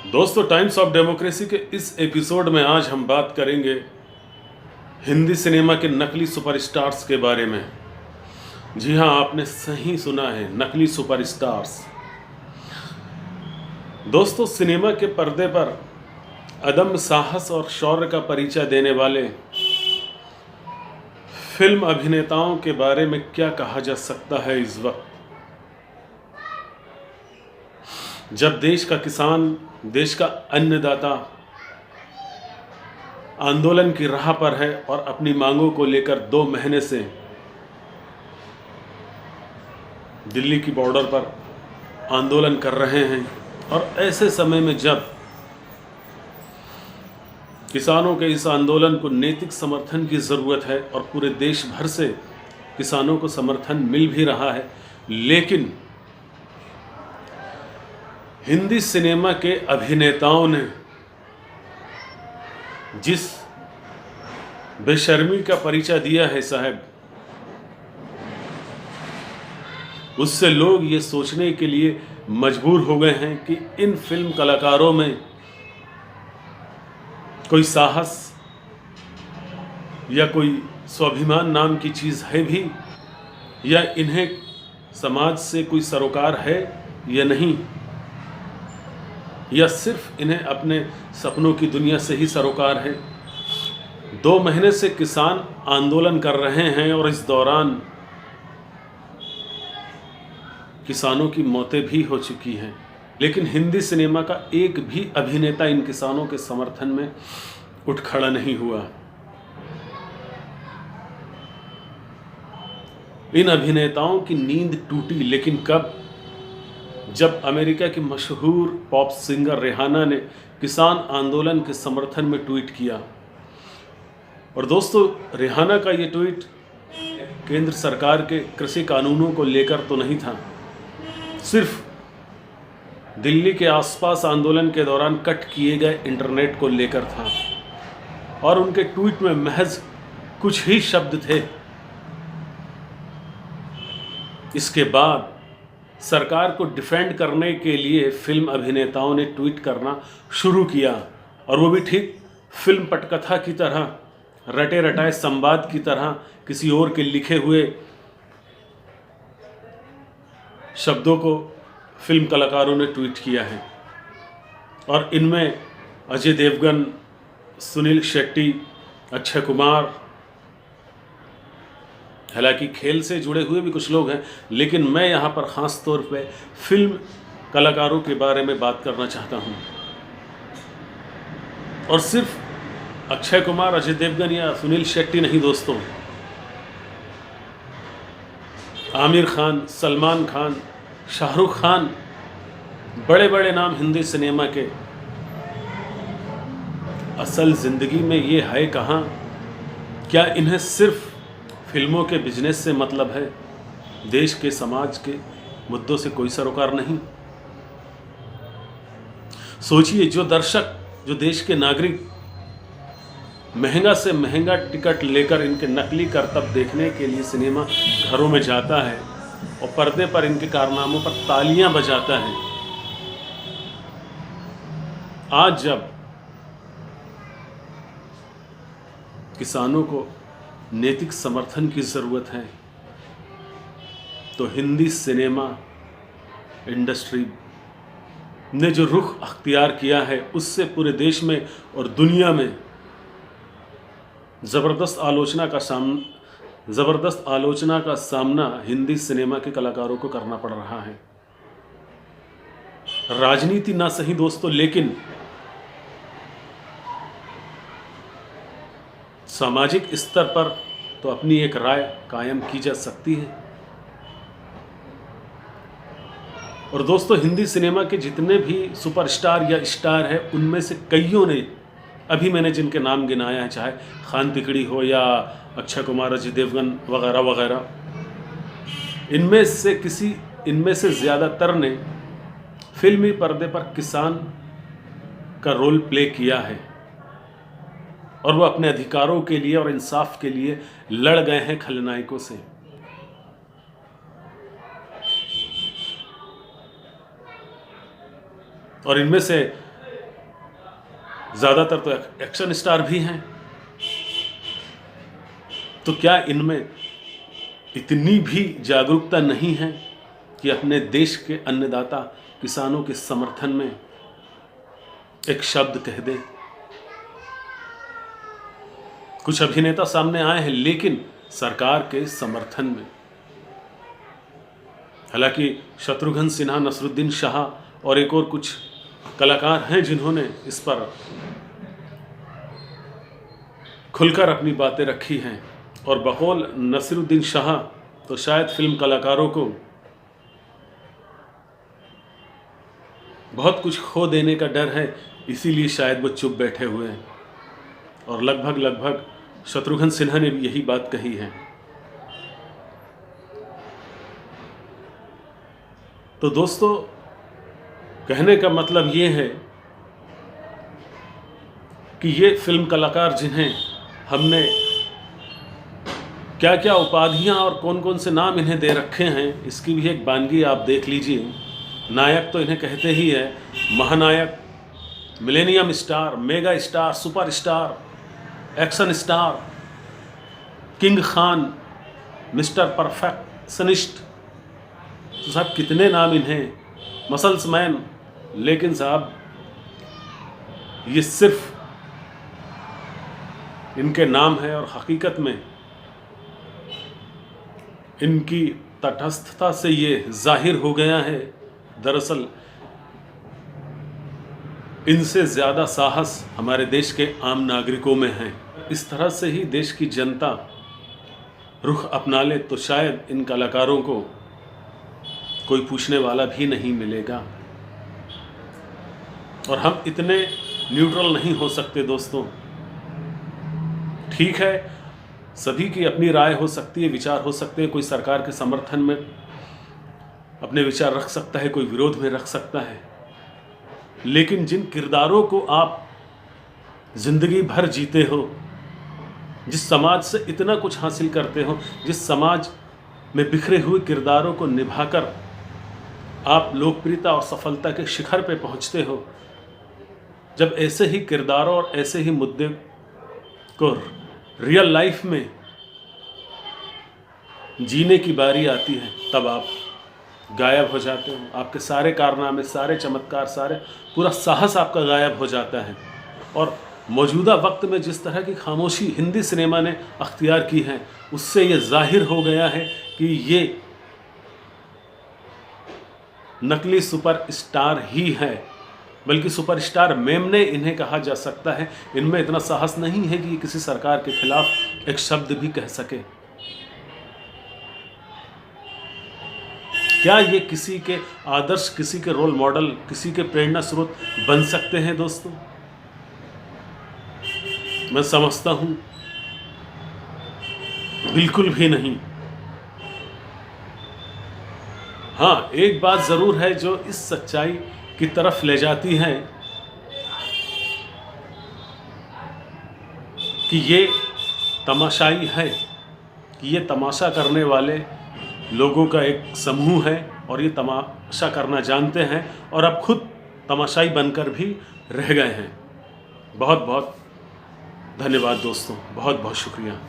दोस्तों, times of democracy के इस एपिसोड में आज हम बात करेंगे हिंदी सिनेमा के नकली सुपरस्टार्स के बारे में। जी हाँ, आपने सही सुना है, नकली सुपरस्टार्स। दोस्तों, सिनेमा के पर्दे पर अदम्य साहस और शौर्य का परिचय देने वाले फिल्म अभिनेताओं के बारे में क्या कहा जा सकता है इस वक्त, जब देश का किसान, देश का अन्नदाता आंदोलन की राह पर है और अपनी मांगों को लेकर 2 महीने से दिल्ली की बॉर्डर पर आंदोलन कर रहे हैं। और ऐसे समय में जब किसानों के इस आंदोलन को नैतिक समर्थन की ज़रूरत है और पूरे देश भर से किसानों को समर्थन मिल भी रहा है, लेकिन हिंदी सिनेमा के अभिनेताओं ने जिस बेशर्मी का परिचय दिया है साहब, उससे लोग ये सोचने के लिए मजबूर हो गए हैं कि इन फिल्म कलाकारों में कोई साहस या कोई स्वाभिमान नाम की चीज़ है भी, या इन्हें समाज से कोई सरोकार है या नहीं, या सिर्फ इन्हें अपने सपनों की दुनिया से ही सरोकार है। 2 महीने से किसान आंदोलन कर रहे हैं और इस दौरान किसानों की मौतें भी हो चुकी हैं, लेकिन हिंदी सिनेमा का एक भी अभिनेता इन किसानों के समर्थन में उठ खड़ा नहीं हुआ। इन अभिनेताओं की नींद टूटी, लेकिन कब? जब अमेरिका की मशहूर पॉप सिंगर रिहाना ने किसान आंदोलन के समर्थन में ट्वीट किया। और दोस्तों, रिहाना का ये ट्वीट केंद्र सरकार के कृषि कानूनों को लेकर तो नहीं था, सिर्फ दिल्ली के आसपास आंदोलन के दौरान कट किए गए इंटरनेट को लेकर था। और उनके ट्वीट में महज कुछ ही शब्द थे। इसके बाद सरकार को डिफेंड करने के लिए फिल्म अभिनेताओं ने ट्वीट करना शुरू किया, और वो भी ठीक फिल्म पटकथा की तरह, रटे रटाए संवाद की तरह, किसी और के लिखे हुए शब्दों को फिल्म कलाकारों ने ट्वीट किया है। और इनमें अजय देवगन, सुनील शेट्टी, अक्षय कुमार, हालांकि खेल से जुड़े हुए भी कुछ लोग हैं, लेकिन मैं यहाँ पर ख़ास तौर पे फिल्म कलाकारों के बारे में बात करना चाहता हूँ। और सिर्फ अक्षय कुमार, अजय देवगन या सुनील शेट्टी नहीं दोस्तों, आमिर खान, सलमान खान, शाहरुख खान, बड़े बड़े नाम हिंदी सिनेमा के। असल ज़िंदगी में ये है कहाँ? क्या इन्हें सिर्फ फिल्मों के बिजनेस से मतलब है? देश के, समाज के मुद्दों से कोई सरोकार नहीं? सोचिए, जो दर्शक, जो देश के नागरिक महंगा से महंगा टिकट लेकर इनके नकली करतब देखने के लिए सिनेमा घरों में जाता है और पर्दे पर इनके कारनामों पर तालियां बजाता है, आज जब किसानों को नैतिक समर्थन की ज़रूरत है, तो हिंदी सिनेमा इंडस्ट्री ने जो रुख अख्तियार किया है, उससे पूरे देश में और दुनिया में ज़बरदस्त आलोचना का सामना हिंदी सिनेमा के कलाकारों को करना पड़ रहा है। राजनीति ना सही दोस्तों, लेकिन सामाजिक स्तर पर तो अपनी एक राय कायम की जा सकती है। और दोस्तों, हिंदी सिनेमा के जितने भी सुपरस्टार या स्टार हैं, उनमें से कईयों ने, अभी मैंने जिनके नाम गिनाया है, चाहे खान तिकड़ी हो या अक्षय कुमार, अजय देवगन वगैरह वगैरह, इनमें से ज़्यादातर ने फिल्मी पर्दे पर किसान का रोल प्ले किया है, और वो अपने अधिकारों के लिए और इंसाफ के लिए लड़ गए हैं खलनायकों से। और इनमें से ज़्यादातर तो एक्शन स्टार भी हैं। तो क्या इनमें इतनी भी जागरूकता नहीं है कि अपने देश के अन्नदाता किसानों के समर्थन में एक शब्द कह दें? कुछ अभिनेता सामने आए हैं लेकिन सरकार के समर्थन में। हालांकि शत्रुघ्न सिन्हा, नसरुद्दीन शाह और एक और कुछ कलाकार हैं जिन्होंने इस पर खुलकर अपनी बातें रखी हैं। और बकौल नसरुद्दीन शाह तो शायद फिल्म कलाकारों को बहुत कुछ खो देने का डर है, इसीलिए शायद वो चुप बैठे हुए हैं। और लगभग शत्रुघ्न सिन्हा ने भी यही बात कही है। तो दोस्तों, कहने का मतलब ये है कि ये फिल्म कलाकार जिन्हें हमने क्या क्या उपाधियां और कौन कौन से नाम इन्हें दे रखे हैं, इसकी भी एक वानगी आप देख लीजिए। नायक तो इन्हें कहते ही है, महानायक, millennium star, mega star, super star, action star, king Khan, mister perfectionist. तो साहब कितने नाम इन्हें, मसल्स मैन। लेकिन साहब ये सिर्फ इनके नाम है और हकीकत में इनकी तटस्थता से ये जाहिर हो गया है। दरअसल इनसे ज़्यादा साहस हमारे देश के आम नागरिकों में है। इस तरह से ही देश की जनता रुख अपना ले तो शायद इन कलाकारों को कोई पूछने वाला भी नहीं मिलेगा। और हम इतने न्यूट्रल नहीं हो सकते दोस्तों। ठीक है, सभी की अपनी राय हो सकती है, विचार हो सकते हैं। कोई सरकार के समर्थन में अपने विचार रख सकता है, कोई विरोध में रख सकता है। लेकिन जिन किरदारों को आप जिंदगी भर जीते हो, जिस समाज से इतना कुछ हासिल करते हो, जिस समाज में बिखरे हुए किरदारों को निभाकर आप लोकप्रियता और सफलता के शिखर पे पहुंचते हो, जब ऐसे ही किरदारों और ऐसे ही मुद्दे को रियल लाइफ में जीने की बारी आती है, तब आप गायब हो जाते हो। आपके सारे कारनामे, सारे चमत्कार, सारे पूरा साहस आपका गायब हो जाता है। और मौजूदा वक्त में जिस तरह की खामोशी हिंदी सिनेमा ने अख्तियार की है, उससे ये जाहिर हो गया है कि ये नकली सुपरस्टार ही है, बल्कि सुपरस्टार मेमने इन्हें कहा जा सकता है। इनमें इतना साहस नहीं है कि ये किसी सरकार के खिलाफ एक शब्द भी कह सके। क्या ये किसी के आदर्श, किसी के रोल मॉडल, किसी के प्रेरणा स्रोत बन सकते हैं दोस्तों? मैं समझता हूं बिल्कुल भी नहीं। हाँ, एक बात जरूर है जो इस सच्चाई की तरफ ले जाती है कि ये तमाशाई है, कि ये तमाशा करने वाले लोगों का एक समूह है और ये तमाशा करना जानते हैं और अब खुद तमाशाई बनकर भी रह गए हैं। बहुत बहुत धन्यवाद दोस्तों, बहुत बहुत शुक्रिया।